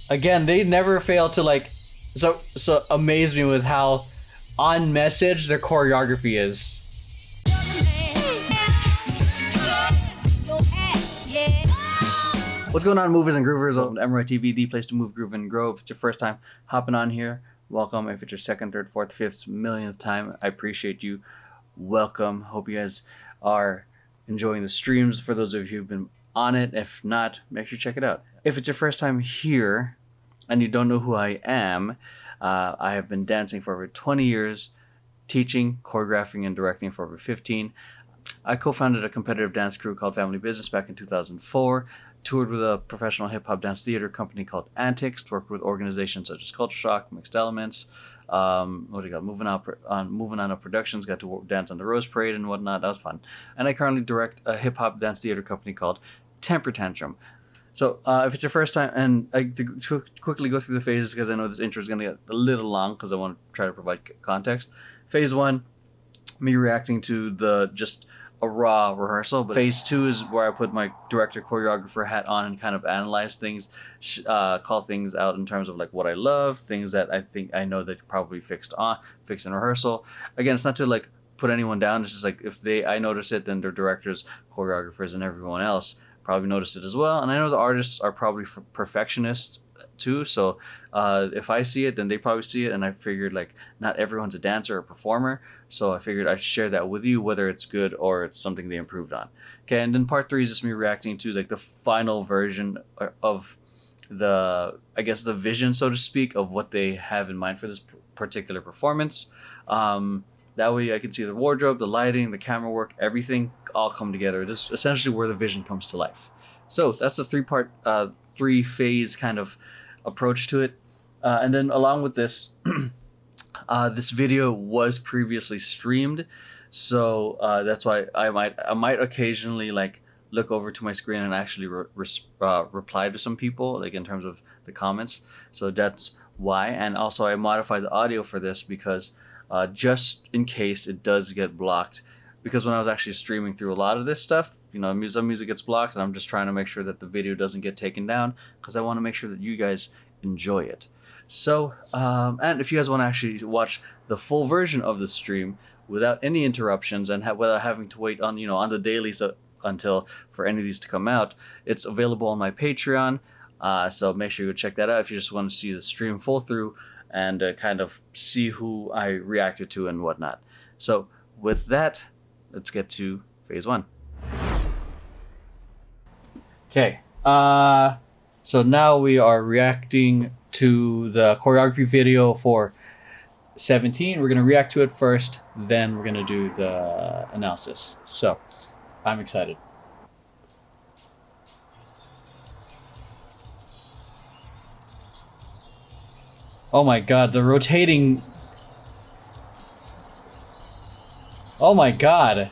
Again, they never fail to like so amaze me with how on message their choreography is. What's going on, movers and groovers on Emeroy TV, the place to move, groove, and grow. If it's your first time hopping on here, welcome. If it's your second, third, fourth, fifth, millionth time, I appreciate you. Welcome. Hope you guys are enjoying the streams. For those of you who've been on it, if not, make sure you check it out. If it's your first time here and you don't know who I am, I have been dancing for over 20 years, teaching, choreographing, and directing for over 15. I co-founded a competitive dance crew called Family Business back in 2004, toured with a professional hip-hop dance theater company called Antics, worked with organizations such as Culture Shock, Mixed Elements, Moving On Up Productions, got to dance on the Rose Parade and whatnot. That was fun. And I currently direct a hip-hop dance theater company called Temper Tantrum. So if it's your first time, and to quickly go through the phases because I know this intro is going to get a little long because I want to try to provide context. Phase 1, me reacting to just a raw rehearsal. But phase 2 is where I put my director choreographer hat on and kind of analyze things, call things out in terms of like what I love, things that I think I know that probably fix in rehearsal. Again, it's not to like put anyone down. It's just like if I notice it, then their directors, choreographers, and everyone else probably noticed it as well. And I know the artists are probably perfectionists too, so if I see it, then they probably see it. And I figured like not everyone's a dancer or performer, so I figured I'd share that with you, whether it's good or it's something they improved on. Okay, and then part 3 is just me reacting to like the final version of the vision, so to speak, of what they have in mind for this particular performance. That way I can see the wardrobe, the lighting, the camera work, everything all come together. This is essentially where the vision comes to life. So that's the three-phase kind of approach to it. And then along with this, this video was previously streamed. So that's why I might occasionally like look over to my screen and actually reply to some people, like in terms of the comments. So that's why. And also I modified the audio for this because just in case it does get blocked, because when I was actually streaming through a lot of this stuff, some music gets blocked, and I'm just trying to make sure that the video doesn't get taken down because I want to make sure that you guys enjoy it. So, and if you guys want to actually watch the full version of the stream without any interruptions and without having to wait on the dailies until for any of these to come out, it's available on my Patreon. So make sure you check that out if you just want to see the stream full through and kind of see who I reacted to and whatnot. So with that, let's get to phase 1. Okay, so now we are reacting to the choreography video for 17. We're going to react to it first, then we're going to do the analysis. So I'm excited. Oh my god, the rotating... Oh my god.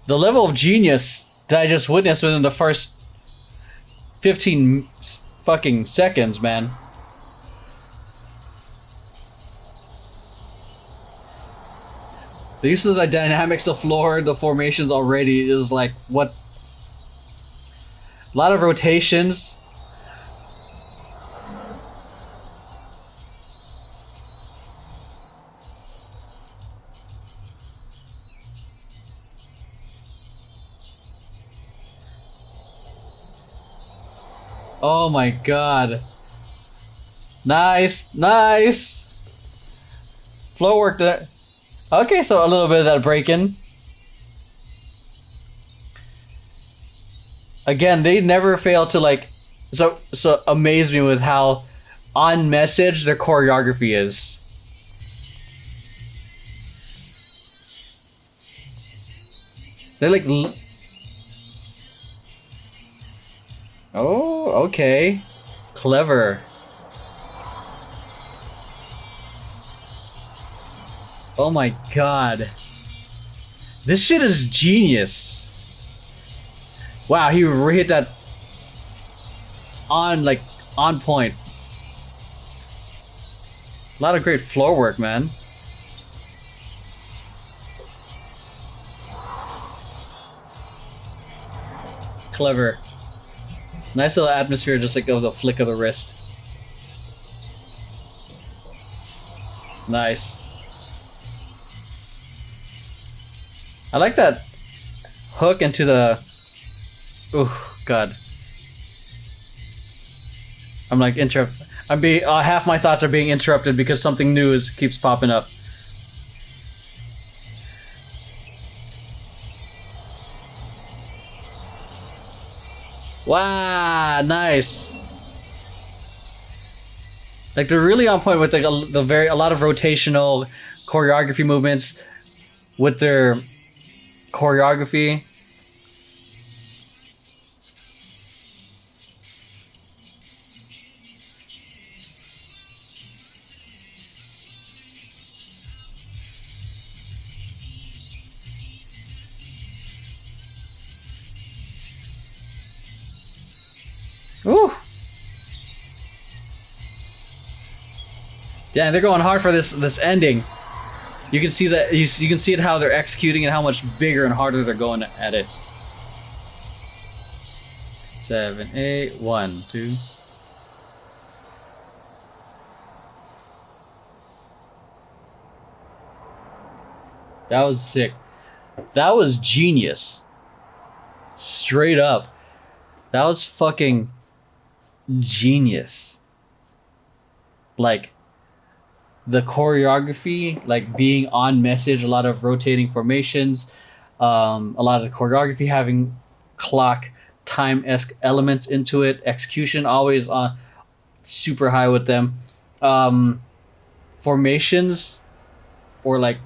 The level of genius that I just witnessed within the first 15 fucking seconds, man. The use of the dynamics of floor, the formations already is like, what? A lot of rotations. Oh my god. Nice, nice. Flow work there. Okay, so a little bit of that break-in. Again, they never fail to like so amaze me with how on message their choreography is. They're like oh, okay. Clever. Oh my god. This shit is genius. Wow, he hit that on point. A lot of great floor work, man. Clever. Nice little atmosphere, just like of the flick of the wrist. Nice. I like that hook into the... Oh, God. I'm like half my thoughts are being interrupted because something new keeps popping up. Wow, nice. Like they're really on point with like a lot of rotational choreography movements with their choreography. Ooh. Yeah, they're going hard for this ending. You can see that you can see it how they're executing and how much bigger and harder they're going at it. 7, 8, 1, 2. That was sick. That was genius. Straight up. That was fucking genius. Like the choreography, like being on message, a lot of rotating formations, a lot of the choreography having clock time-esque elements into it, execution always on super high with them, formations or like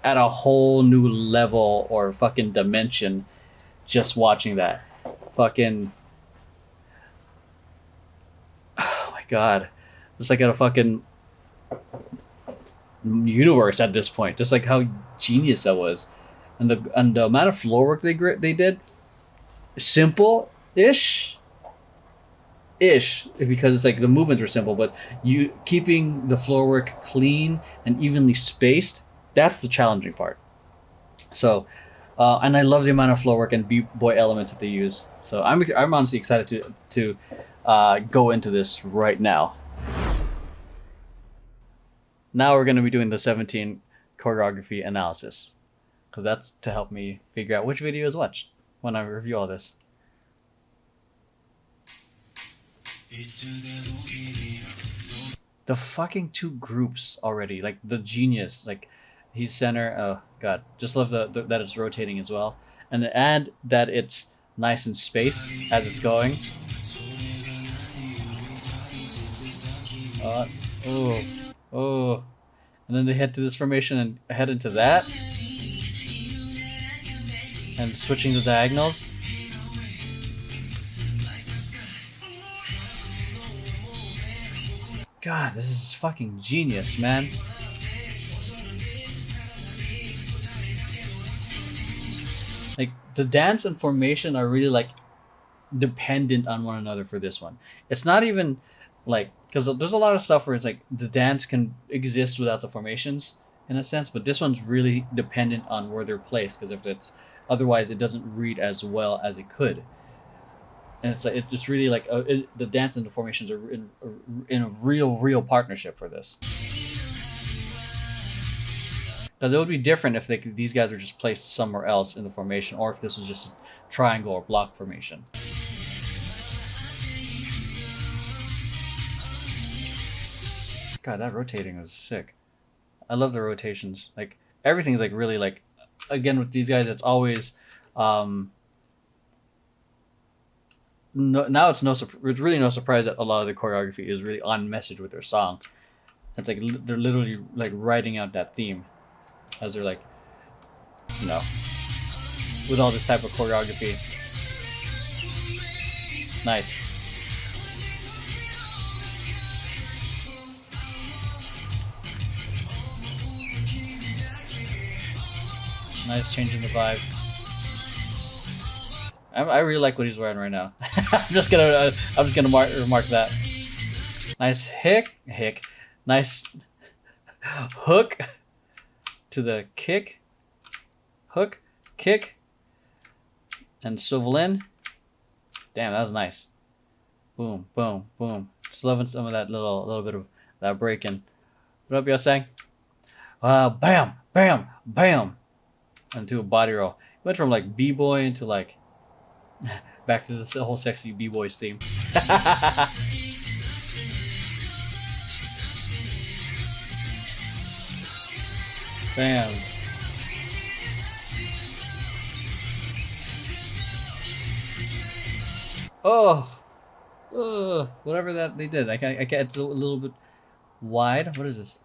at a whole new level or fucking dimension just watching that. Fucking, oh my God, it's like at a fucking universe at this point, just like how genius that was. And the amount of floor work they did, simple ish because it's like the movements were simple, but you keeping the floor work clean and evenly spaced, that's the challenging part. So and I love the amount of floor work and b-boy elements that they use. So I'm honestly excited to go into this right now. Now we're going to be doing the 17 choreography analysis, because that's to help me figure out which video is what when I review all this. The fucking two groups already, like the genius, like he's center. Oh God, just love that it's rotating as well, and that it's nice and spaced as it's going. Oh, and then they head to this formation and head into that, and switching the diagonals. God, this is fucking genius, man. Like the dance and formation are really like dependent on one another for this one. It's not even like, because there's a lot of stuff where it's like the dance can exist without the formations in a sense, but this one's really dependent on where they're placed, because if it's otherwise it doesn't read as well as it could. And it's like it's really like the dance and the formations are in a real partnership for this. Because it would be different if these guys were just placed somewhere else in the formation, or if this was just a triangle or block formation. God, that rotating was sick. I love the rotations. Like everything's like really like, again with these guys, it's always now it's really no surprise that a lot of the choreography is really on message with their song. It's like they're literally like writing out that theme as they're like, you know, with all this type of choreography. Nice. Nice, changing the vibe. I really like what he's wearing right now. I'm just gonna remark that. Nice hick. Nice hook to the kick. Hook, kick, and swivel in. Damn, that was nice. Boom, boom, boom. Just loving some of that little bit of that breaking. What up, y'all saying? Bam, bam, bam, into a body roll. Went from like b-boy into like back to this whole sexy b-boys theme. Bam. Oh, whatever that they did. I can't. It's a little bit wide. What is this?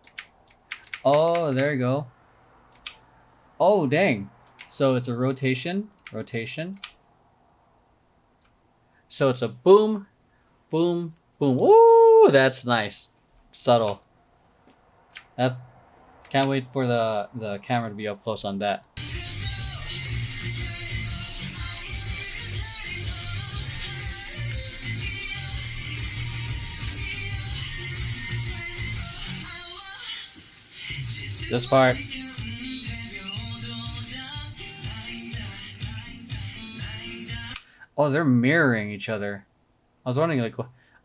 Oh, there you go. Oh, dang. So it's a rotation. So it's a boom, boom, boom. Ooh, that's nice. Subtle. That can't wait for the camera to be up close on that. This part. Oh, they're mirroring each other. I was wondering, like,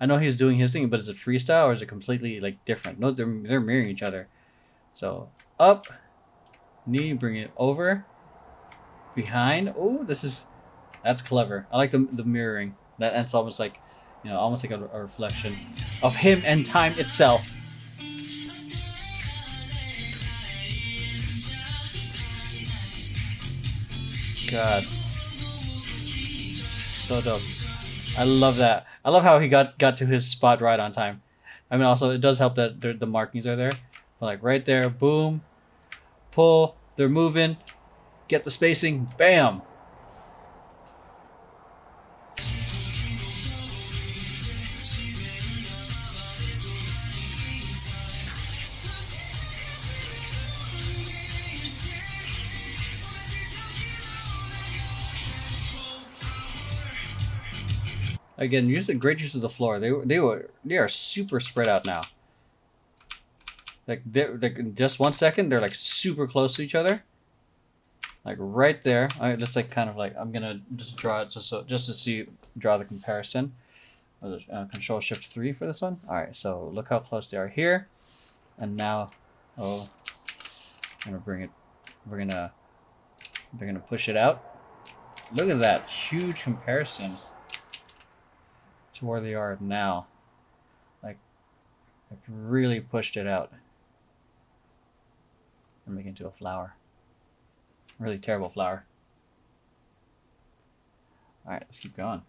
I know he's doing his thing, but is it freestyle or is it completely like different? No, they're mirroring each other. So up, knee, bring it over, behind. Oh, that's clever. I like the mirroring. That's almost like, almost like a reflection of him and time itself. God, so dope. I love that. I love how he got to his spot right on time. I mean, also it does help that the markings are there. But like right there, boom, pull. They're moving. Get the spacing. Bam. Again, great use of the floor. They are super spread out now. Like they're like in just 1 second, they're like super close to each other. Like right there. All right, just like kind of like I'm gonna just draw it just to draw the comparison. Control Shift 3 for this one. All right, so look how close they are here, and now, I'm gonna bring it. They're gonna push it out. Look at that huge comparison to where they are now. Like really pushed it out. And make it into a flower. Really terrible flower. All right, let's keep going.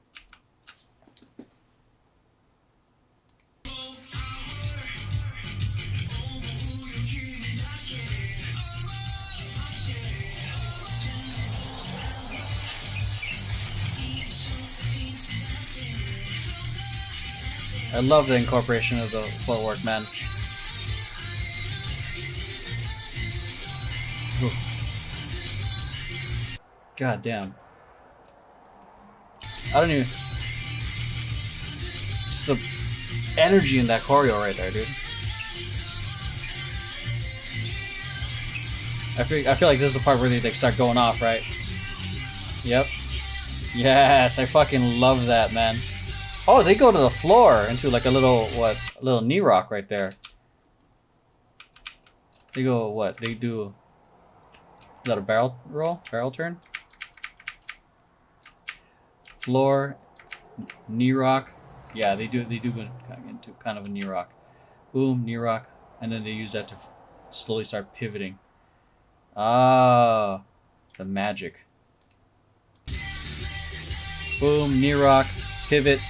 I love the incorporation of the footwork, man. Ooh. God damn. I don't even... Just the energy in that choreo right there, dude. I feel like this is the part where they like start going off, right? Yep. Yes, I fucking love that, man. Oh, they go to the floor into like a little knee rock right there. They go what? They do. Is that a barrel roll? Barrel turn? Floor, knee rock. Yeah, they do go into kind of a knee rock. Boom, knee rock, and then they use that to slowly start pivoting. Ah, the magic. Boom, knee rock, pivot,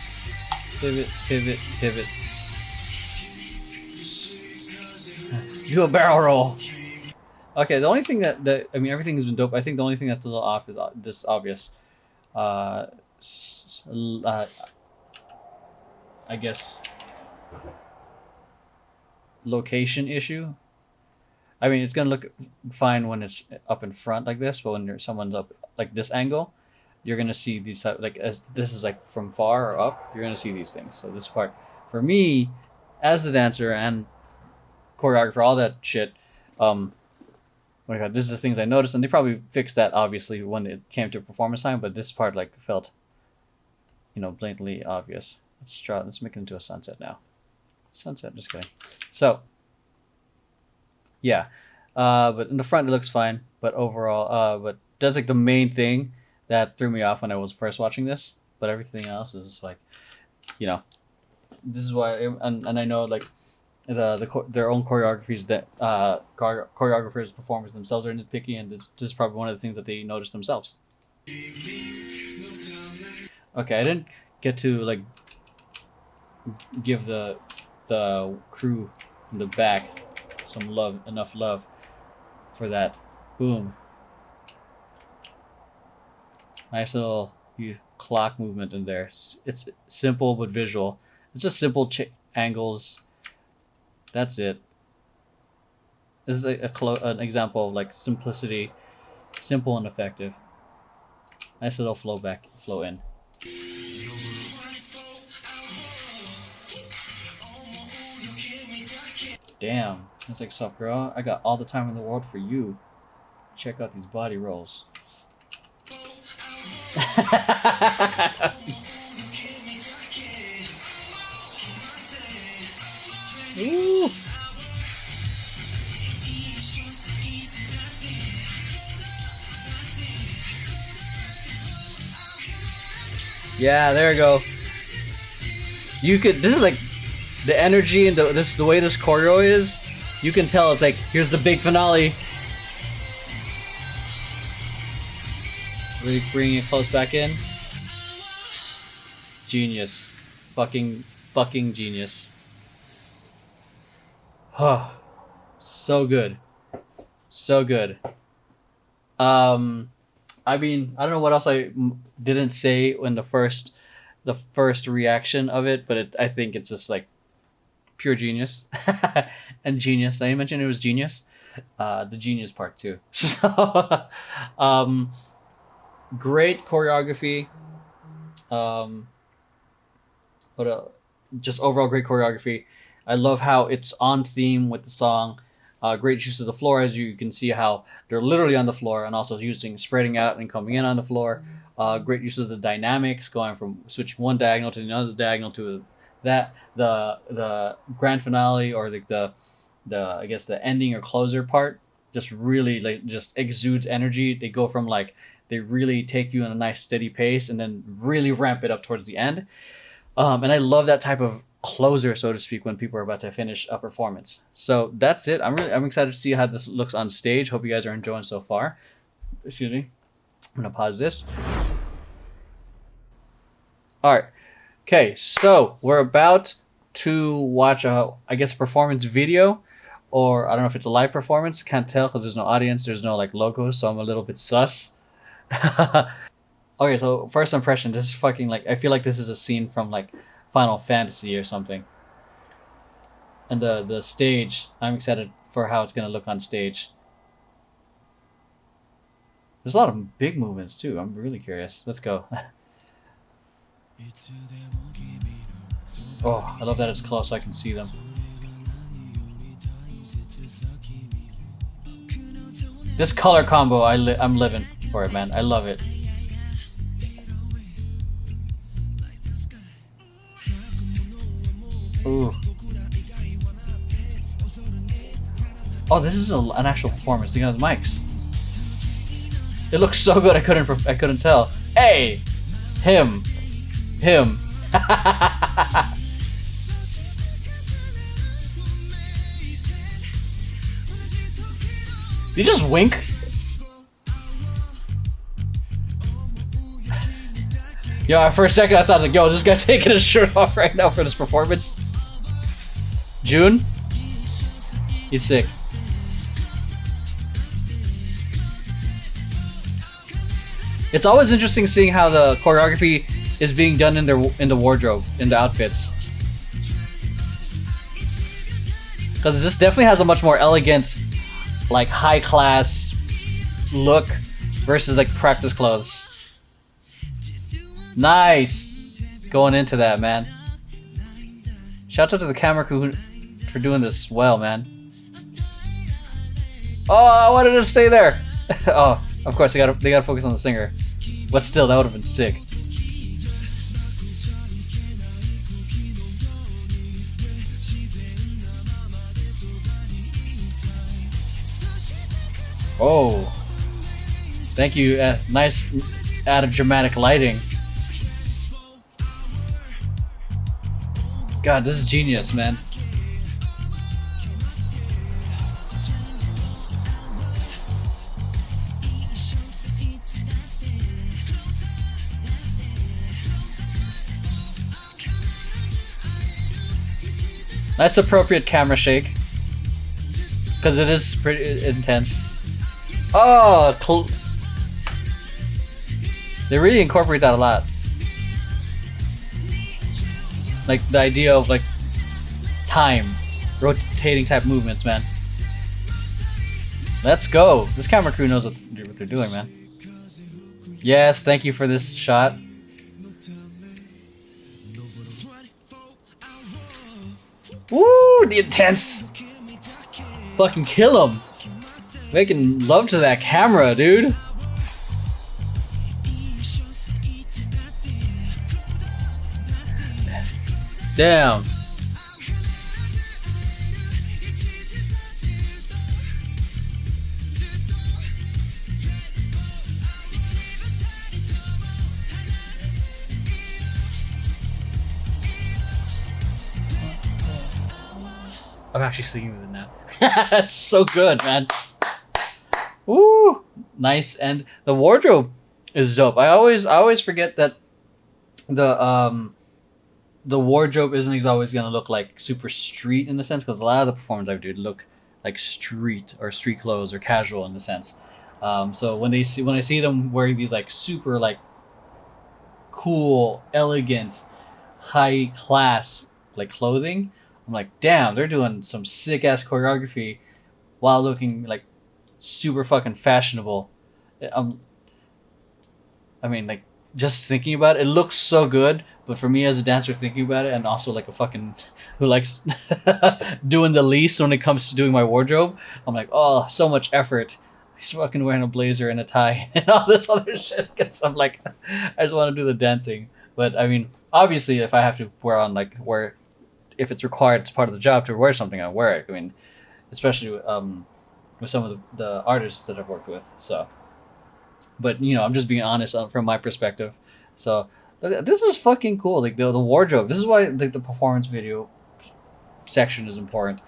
pivot, pivot, pivot. Do a barrel roll. Okay, the only thing that I mean, everything has been dope. I think the only thing that's a little off is this obvious. I guess location issue. I mean, it's gonna look fine when it's up in front like this, but when someone's up like this angle, you're gonna see these like as this is like from far or up, you're gonna see these things. So this part, for me, as the dancer and choreographer, all that shit, oh my god, this is the things I noticed, and they probably fixed that obviously when it came to performance time, but this part like felt, blatantly obvious. Let's make it into a sunset now. Sunset, just kidding. So, yeah. But in the front it looks fine. But overall, but that's like the main thing that threw me off when I was first watching this. But everything else is like, you know, this is why, and I know like their own choreographies that choreographers, performers themselves are nitpicky, and this is probably one of the things that they notice themselves. Okay, I didn't get to like give the crew in the back enough love for that. Boom. Nice little clock movement in there. It's simple but visual. It's just simple angles. That's it. This is an example of like simplicity, simple and effective. Nice little flow in. Damn, it's like, sup, girl? I got all the time in the world for you. Check out these body rolls. Ooh. Yeah, there we go. You could. This is like the energy and the way this choreo is. You can tell it's like, here's the big finale. Really bringing it close back in. Genius, fucking genius. Oh, so good, so good. I mean, I don't know what else I didn't say in the first reaction of it, but I think it's just like pure genius. And genius. I mentioned it was genius. The genius part too. So, great choreography. Just overall great choreography. I love how it's on theme with the song. Great use of the floor, as you can see how they're literally on the floor, and also spreading out and coming in on the floor. Great use of the dynamics, going from switching one diagonal to another diagonal to that. The grand finale, or like the I guess the ending or closer part, just really like just exudes energy. They go from like, they really take you in a nice steady pace and then really ramp it up towards the end. And I love that type of closer, so to speak, when people are about to finish a performance. So that's it. I'm excited to see how this looks on stage. Hope you guys are enjoying so far. Excuse me. I'm gonna pause this. All right. Okay, so we're about to watch a performance video, or I don't know if it's a live performance. Can't tell because there's no audience. There's no like logo, so I'm a little bit sus. Okay, so first impression. This is fucking like, I feel like this is a scene from like Final Fantasy or something. And the stage, I'm excited for how it's gonna look on stage. There's a lot of big movements too. I'm really curious. Let's go. Oh, I love that it's close so I can see them. This color combo, I'm living for it, man. I love it. Ooh. Oh, this is an actual performance. They got the mics. It looks so good. I couldn't tell. Hey, him. Did you just wink? Yo, for a second I thought like, yo, this guy taking his shirt off right now for this performance. June? He's sick. It's always interesting seeing how the choreography is being done in the wardrobe, in the outfits. Because this definitely has a much more elegant, like high class look versus like practice clothes. Nice! Going into that, man. Shout out to the camera crew for doing this well, man. Oh, I wanted to stay there. Oh, of course they gotta focus on the singer. But still, that would have been sick. Oh, thank you. Nice added dramatic lighting. God, this is genius, man. Nice appropriate camera shake. Because it is pretty intense. Oh, they really incorporate that a lot. Like the idea of like time, rotating type movements, man. Let's go. This camera crew knows what they're doing, man. Yes, thank you for this shot. Woo, the intense. Fucking kill him. Making love to that camera, dude. Damn. I'm actually singing with it now. That's so good, man. Woo! Nice, and the wardrobe is dope. I always forget that the wardrobe isn't always gonna look like super street in the sense, because a lot of the performers I do look like street or street clothes or casual in the sense. So when I see them wearing these like super like cool, elegant, high class like clothing, I'm like, damn, they're doing some sick ass choreography while looking like super fucking fashionable. I mean, like, just thinking about it, it looks so good. But for me as a dancer, thinking about it, and also like a fucking who likes doing the least when it comes to doing my wardrobe, I'm like, oh, so much effort. He's fucking wearing a blazer and a tie and all this other shit. Because I'm like, I just want to do the dancing. But I mean, obviously, if I have to wear, if it's required, it's part of the job to wear something, I wear it. I mean, especially with some of the artists that I've worked with. So, but I'm just being honest from my perspective. So this is fucking cool. Like the wardrobe. This is why like the performance video section is important,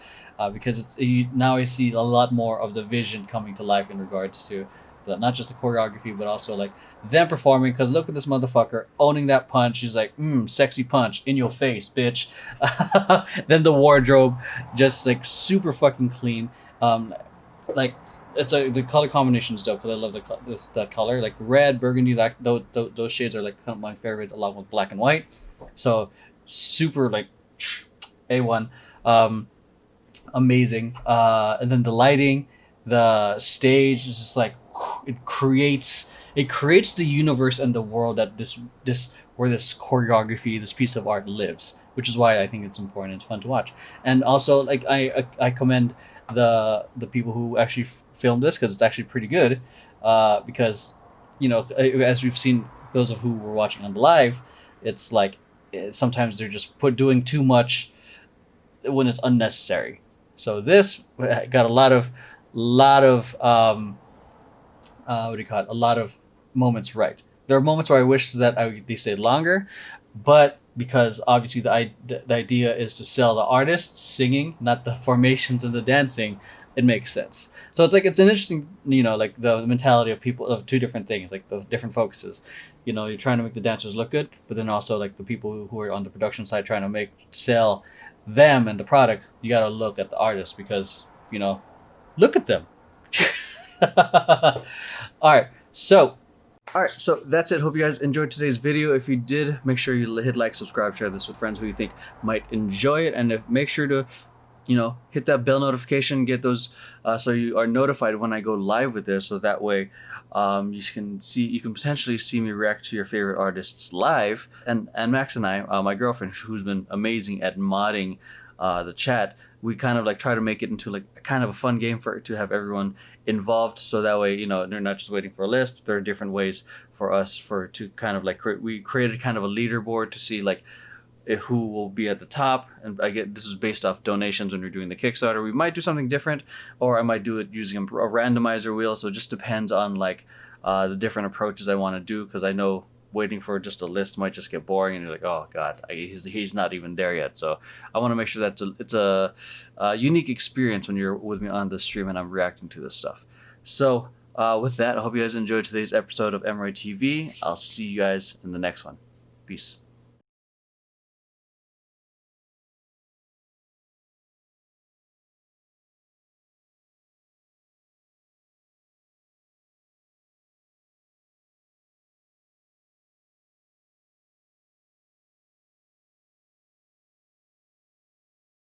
because now I see a lot more of the vision coming to life in regards to not just the choreography, but also like them performing. Because look at this motherfucker owning that punch. He's like, sexy punch in your face, bitch. Then the wardrobe, just like super fucking clean. Like the color combination is dope because I love that color, like red, burgundy. Like those shades are like kind of my favorite, along with black and white. So super like A1, amazing. And then the lighting, the stage is just like it creates the universe and the world that this where this choreography, this piece of art lives, which is why I think it's important. It's fun to watch, and also like I commend the people who actually filmed this because it's actually pretty good, because as we've seen, those of who were watching on the live, it's like sometimes they're just doing too much when it's unnecessary. So this got a lot of what do you call it, a lot of moments right. There are moments where I wish that they stayed longer, but because obviously the idea is to sell the artists singing, not the formations and the dancing, it makes sense. So it's like it's an interesting, like the mentality of people of two different things, like the different focuses. You're trying to make the dancers look good, but then also like the people who are on the production side trying to sell them and the product. You got to look at the artists because look at them. All right, so that's it. Hope you guys enjoyed today's video. If you did, make sure you hit like, subscribe, share this with friends who you think might enjoy it, and make sure to hit that bell notification, get those so you are notified when I go live with this, so that way you can potentially see me react to your favorite artists live. And Max and I, my girlfriend, who's been amazing at modding the chat, we kind of like try to make it into like kind of a fun game to have everyone involved, so that way they're not just waiting for a list. There are different ways for us to kind of like we created kind of a leaderboard to see like who will be at the top. And I get this is based off donations when you're doing the Kickstarter. We might do something different, or I might do it using a randomizer wheel. So it just depends on like the different approaches I want to do, because I know waiting for just a list might just get boring and you're like, oh god, he's not even there yet. So I want to make sure that it's a unique experience when you're with me on the stream and I'm reacting to this stuff. So with that, I hope you guys enjoyed today's episode of Emeroy TV. I'll see you guys in the next one. Peace.